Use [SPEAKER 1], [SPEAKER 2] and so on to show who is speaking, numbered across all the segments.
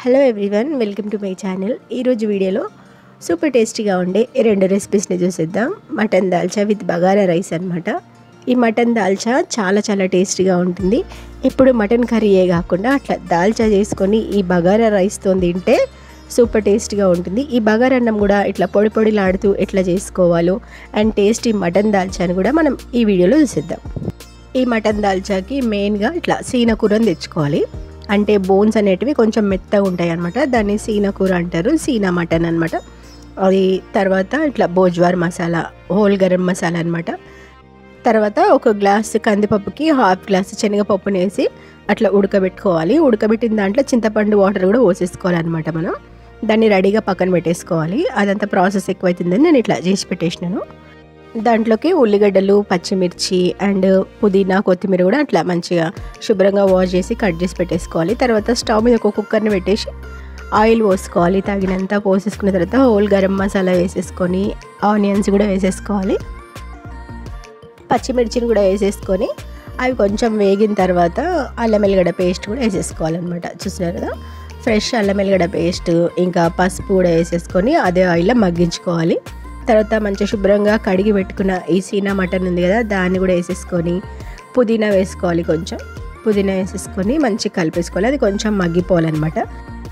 [SPEAKER 1] Hello everyone, welcome to my channel. ఈరోజు వీడియోలో super టేస్టీగా ఉండే రెండు రెసిపీస్ని చూసేద్దాం. Mutton dalcha with bagara rice అనమాట. ఈ మటన్ దాల్చా చాలా టేస్టీగా ఉంటుంది. ఇప్పుడు మటన్ కర్రీయే కాకుండా అట్లా దాల్చా చేసుకొని ఈ బగారా రైస్తో తింటే సూపర్ టేస్టీగా ఉంటుంది. ఈ బగారా అన్నం కూడా ఇట్లా పొడిలాడుతూ ఎట్లా చేసుకోవాలో అండ్ టేస్టీ మటన్ దాల్చాని కూడా మనం ఈ వీడియోలో చూసేద్దాం. ఈ మటన్ దాల్చాకి మెయిన్గా ఇట్లా సీనకూరని తెచ్చుకోవాలి. అంటే బోన్స్ అనేటివి కొంచెం మెత్తగా ఉంటాయి అనమాట. దాన్ని సీనకూర అంటారు, సీనా మటన్ అనమాట. అది తర్వాత ఇట్లా భోజ్వార్ మసాలా, హోల్ గరం మసాలా అనమాట. తర్వాత ఒక గ్లాస్ కందిపప్పుకి హాఫ్ గ్లాస్ శనగపప్పుని వేసి అట్లా ఉడకబెట్టుకోవాలి. ఉడకబెట్టిన దాంట్లో చింతపండు వాటర్ కూడా పోసేసుకోవాలన్నమాట. మనం దాన్ని రెడీగా పక్కన పెట్టేసుకోవాలి. అదంతా ప్రాసెస్ ఎక్కువైతుందని నేను ఇట్లా చేసి పెట్టేసినాను. దాంట్లోకి ఉల్లిగడ్డలు, పచ్చిమిర్చి అండ్ పుదీనా, కొత్తిమీర కూడా అట్లా మంచిగా శుభ్రంగా వాష్ చేసి కట్ చేసి పెట్టేసుకోవాలి. తర్వాత స్టవ్ మీద ఒక కుక్కర్ని పెట్టేసి ఆయిల్ పోసుకోవాలి. తగినంత పోసేసుకున్న తర్వాత హోల్ గరం మసాలా వేసేసుకొని ఆనియన్స్ కూడా వేసేసుకోవాలి. పచ్చిమిర్చిని కూడా వేసేసుకొని అవి కొంచెం వేగిన తర్వాత అల్లం ఎల్లిగడ్డ పేస్ట్ కూడా వేసేసుకోవాలన్నమాట. చూస్తున్నారు కదా, ఫ్రెష్ అల్లం ఎల్లిగడ్డ పేస్ట్ ఇంకా పసుపు కూడా వేసేసుకొని అదే ఆయిల్లో మగ్గించుకోవాలి. తర్వాత మంచిగా శుభ్రంగా కడిగి పెట్టుకున్న ఈ సీనా మటన్ ఉంది కదా, దాన్ని కూడా వేసేసుకొని పుదీనా వేసుకోవాలి. కొంచెం పుదీనా వేసేసుకొని మంచిగా కలిపేసుకోవాలి. అది కొంచెం మగ్గిపోవాలన్నమాట.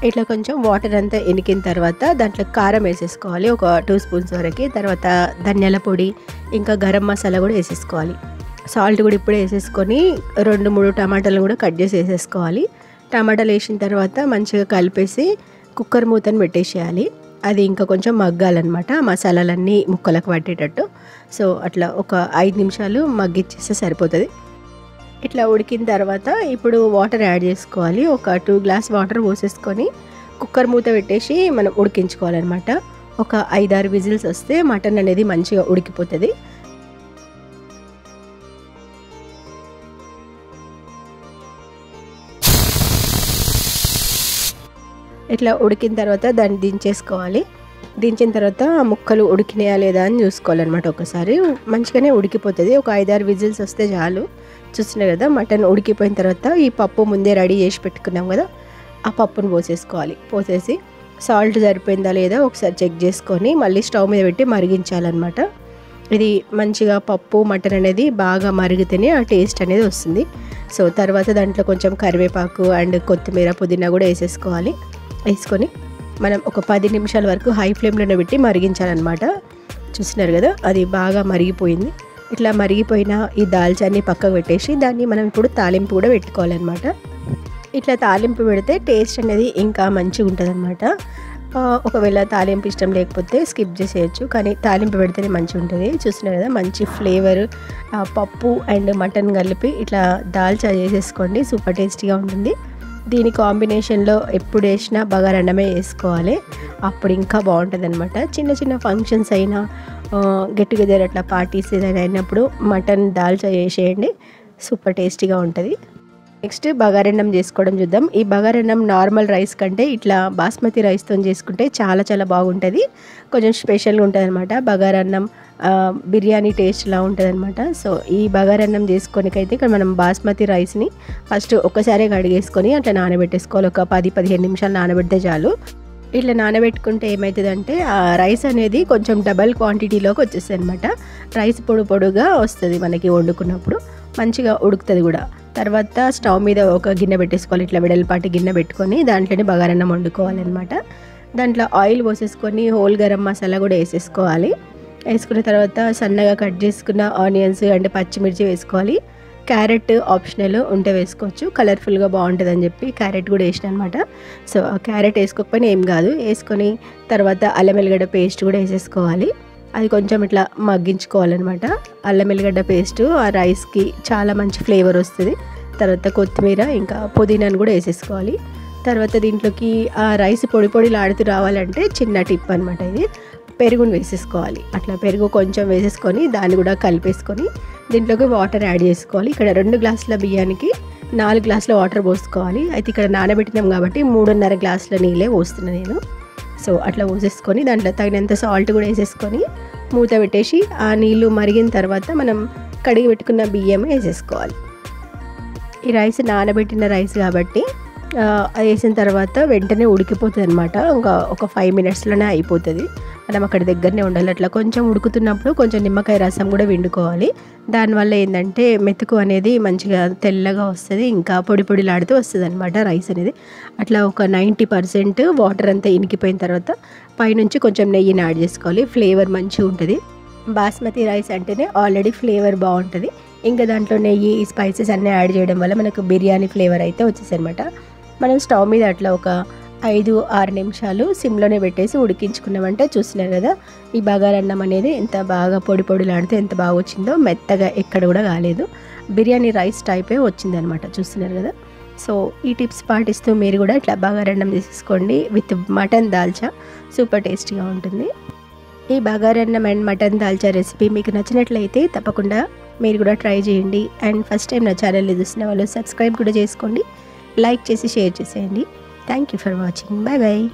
[SPEAKER 1] ఇట్లా కొంచెం వాటర్ అంతా ఎనికిన తర్వాత దాంట్లో కారం వేసేసుకోవాలి, ఒక 2 స్పూన్స్ వరకు. తర్వాత ధనియాల పొడి ఇంకా గరం మసాలా కూడా వేసేసుకోవాలి. సాల్ట్ కూడా ఇప్పుడే వేసేసుకొని 2-3 టమాటాలు కూడా కట్ చేసి వేసేసుకోవాలి. టమాటాలు వేసిన తర్వాత మంచిగా కలిపేసి కుక్కర్ మూతను పెట్టేసేయాలి. అది ఇంకా కొంచెం మగ్గాలన్నమాట, మసాలాలన్నీ ముక్కలకు పట్టేటట్టు. సో అట్లా ఒక 5 నిమిషాలు మగ్గిచ్చేస్తే సరిపోతుంది. ఇట్లా ఉడికిన తర్వాత ఇప్పుడు వాటర్ యాడ్ చేసుకోవాలి. ఒక 2 గ్లాస్ వాటర్ పోసేసుకొని కుక్కర్ మూత పెట్టేసి మనం ఉడికించుకోవాలన్నమాట. ఒక 5-6 విజిల్స్ వస్తే మటన్ అనేది మంచిగా ఉడికిపోతుంది. ఇట్లా ఉడికిన తర్వాత దాన్ని దించేసుకోవాలి. దించిన తర్వాత ముక్కలు ఉడికినాయా లేదా అని చూసుకోవాలన్నమాట. ఒకసారి మంచిగానే ఉడికిపోతుంది. ఒక 5-6 విజిల్స్ వస్తే చాలు. చూస్తున్నారు కదా, మటన్ ఉడికిపోయిన తర్వాత ఈ పప్పు ముందే రెడీ చేసి పెట్టుకున్నాం కదా, ఆ పప్పును పోసేసుకోవాలి. పోసేసి సాల్ట్ సరిపోయిందా లేదా ఒకసారి చెక్ చేసుకొని మళ్ళీ స్టవ్ మీద పెట్టి మరిగించాలన్నమాట. ఇది మంచిగా పప్పు మటన్ అనేది బాగా మరిగితేనే ఆ టేస్ట్ అనేది వస్తుంది. సో తర్వాత దాంట్లో కొంచెం కరివేపాకు అండ్ కొత్తిమీర, పుదీనా కూడా వేసేసుకోవాలి. వేసుకొని మనం ఒక 10 నిమిషాల వరకు హై ఫ్లేమ్లోనే పెట్టి మరిగించాలన్నమాట. చూస్తున్నారు కదా, అది బాగా మరిగిపోయింది. ఇట్లా మరిగిపోయిన ఈ దాల్చాన్ని పక్కకు పెట్టేసి దాన్ని మనం ఇప్పుడు తాలింపు కూడా పెట్టుకోవాలన్నమాట. ఇట్లా తాలింపు పెడితే టేస్ట్ అనేది ఇంకా మంచిగా ఉంటుంది అనమాట. ఒకవేళ తాలింపు ఇష్టం లేకపోతే స్కిప్ చేసేయచ్చు, కానీ తాలింపు పెడితేనే మంచిగా ఉంటుంది. చూస్తున్నారు కదా, మంచి ఫ్లేవర్ పప్పు అండ్ మటన్ కలిపి ఇట్లా దాల్చా చేసేసుకోండి, సూపర్ టేస్టీగా ఉంటుంది. దీని కాంబినేషన్లో ఎప్పుడు వేసినా బగారా అన్నమే వేసుకోవాలి, అప్పుడు ఇంకా బాగుంటుంది అనమాట. చిన్న ఫంక్షన్స్ అయినా గెట్ టుగెదర్ అట్లా పార్టీస్ ఏదైనా అయినప్పుడు మటన్ దాల్చా చేసేయండి, సూపర్ టేస్టీగా ఉంటుంది. నెక్స్ట్ బగారన్నం చేసుకోవడం చూద్దాం. ఈ బగారన్నం నార్మల్ రైస్ కంటే ఇట్లా బాస్మతి రైస్తో చేసుకుంటే చాలా బాగుంటుంది. కొంచెం స్పెషల్గా ఉంటుంది అనమాట. బగారన్నం బిర్యానీ టేస్ట్లా ఉంటుంది అనమాట. సో ఈ బగారన్నం చేసుకోనికైతే ఇక్కడ మనం బాస్మతి రైస్ని ఫస్ట్ ఒకసారి కడిగేసుకొని అట్లా నానబెట్టేసుకోవాలి. ఒక 10-15 నిమిషాలు నానబెడితే చాలు. ఇట్లా నానబెట్టుకుంటే ఏమవుతుందంటే ఆ రైస్ అనేది కొంచెం డబల్ క్వాంటిటీలోకి వచ్చేస్తుంది అనమాట. రైస్ పొడుగా వస్తుంది మనకి, వండుకున్నప్పుడు మంచిగా ఉడుకుతుంది కూడా. తర్వాత స్టవ్ మీద ఒక గిన్నె పెట్టేసుకోవాలి. ఇట్లా వెడల్పాటి గిన్నె పెట్టుకొని దాంట్లోనే బగారన్నం వండుకోవాలన్నమాట. దాంట్లో ఆయిల్ పోసేసుకొని హోల్ గరం మసాలా కూడా వేసేసుకోవాలి. వేసుకున్న తర్వాత సన్నగా కట్ చేసుకున్న ఆనియన్స్ అండ్ పచ్చిమిర్చి వేసుకోవాలి. క్యారెట్ ఆప్షనల్ ఉంటే వేసుకోవచ్చు, కలర్ఫుల్గా బాగుంటుంది అని చెప్పి క్యారెట్ కూడా వేసిన అనమాట. సో ఆ క్యారెట్ వేసుకోకపోయినా ఏం కాదు. వేసుకొని తర్వాత అల్లం ఎల్లిగడ్డ పేస్ట్ కూడా వేసేసుకోవాలి. అది కొంచెం ఇట్లా మగ్గించుకోవాలన్నమాట. అల్లం ఎల్లిగడ్డ పేస్ట్ ఆ రైస్కి చాలా మంచి ఫ్లేవర్ వస్తుంది. తర్వాత కొత్తిమీర ఇంకా పుదీనాను కూడా వేసేసుకోవాలి. తర్వాత దీంట్లోకి ఆ రైస్ పొడిలాడుతూ రావాలంటే చిన్న టిప్ అనమాట ఇది, పెరుగును వేసేసుకోవాలి. అట్లా పెరుగు కొంచెం వేసేసుకొని దాన్ని కూడా కలిపేసుకొని దీంట్లోకి వాటర్ యాడ్ చేసుకోవాలి. ఇక్కడ 2 గ్లాసుల బియ్యానికి 4 గ్లాసుల వాటర్ పోసుకోవాలి. అయితే ఇక్కడ నానబెట్టినాం కాబట్టి 3.5 గ్లాసుల నీళ్ళే పోస్తున్నాను నేను. సో అట్లా పోసేసుకొని దాంట్లో తగినంత సాల్ట్ కూడా వేసేసుకొని మూత పెట్టేసి ఆ నీళ్ళు మరిగిన తర్వాత మనం కడిగి పెట్టుకున్న బియ్యం వేసేసుకోవాలి. ఈ రైస్ నానబెట్టిన రైస్ కాబట్టి అది వేసిన తర్వాత వెంటనే ఉడికిపోతుంది అనమాట. ఇంకా ఒక 5 మినిట్స్లోనే అయిపోతుంది. మనం అక్కడ దగ్గరనే ఉండాలి. అట్లా కొంచెం ఉడుకుతున్నప్పుడు కొంచెం నిమ్మకాయ రసం కూడా పిండుకోవాలి. దానివల్ల ఏంటంటే మెతుకు అనేది మంచిగా తెల్లగా వస్తుంది, ఇంకా పొడి పొడిలాడుతూ వస్తుంది అనమాట రైస్ అనేది. అట్లా ఒక 90% వాటర్ అంతా ఇనికిపోయిన తర్వాత పైనుంచి కొంచెం నెయ్యిని యాడ్ చేసుకోవాలి. ఫ్లేవర్ మంచిగా ఉంటుంది. బాస్మతి రైస్ అంటేనే ఆల్రెడీ ఫ్లేవర్ బాగుంటుంది. ఇంకా దాంట్లో నెయ్యి, స్పైసెస్ అన్నీ యాడ్ చేయడం వల్ల మనకు బిర్యానీ ఫ్లేవర్ అయితే వచ్చేసి అనమాట. మనం స్టవ్ మీద అట్లా ఒక 5-6 నిమిషాలు సిమ్లోనే పెట్టేసి ఉడికించుకున్నామంటే చూస్తున్నారు కదా, ఈ బగారన్నం అనేది ఎంత బాగా పొడి పొడిలాడితే ఎంత బాగా వచ్చిందో, మెత్తగా ఎక్కడ కూడా కాలేదు. బిర్యానీ రైస్ టైపే వచ్చిందనమాట. చూస్తున్నారు కదా. సో ఈ టిప్స్ పాటిస్తూ మీరు కూడా ఇట్లా బగారన్నం తీసుకోండి విత్ మటన్ దాల్చా. సూపర్ టేస్టీగా ఉంటుంది. ఈ బగారన్నం అండ్ మటన్ దాల్చా రెసిపీ మీకు నచ్చినట్లయితే తప్పకుండా మీరు కూడా ట్రై చేయండి. అండ్ ఫస్ట్ టైం నా ఛానల్ని చూసిన వాళ్ళు సబ్స్క్రైబ్ కూడా చేసుకోండి, లైక్ చేసి షేర్ చేసేయండి. Thank you for watching. Bye bye.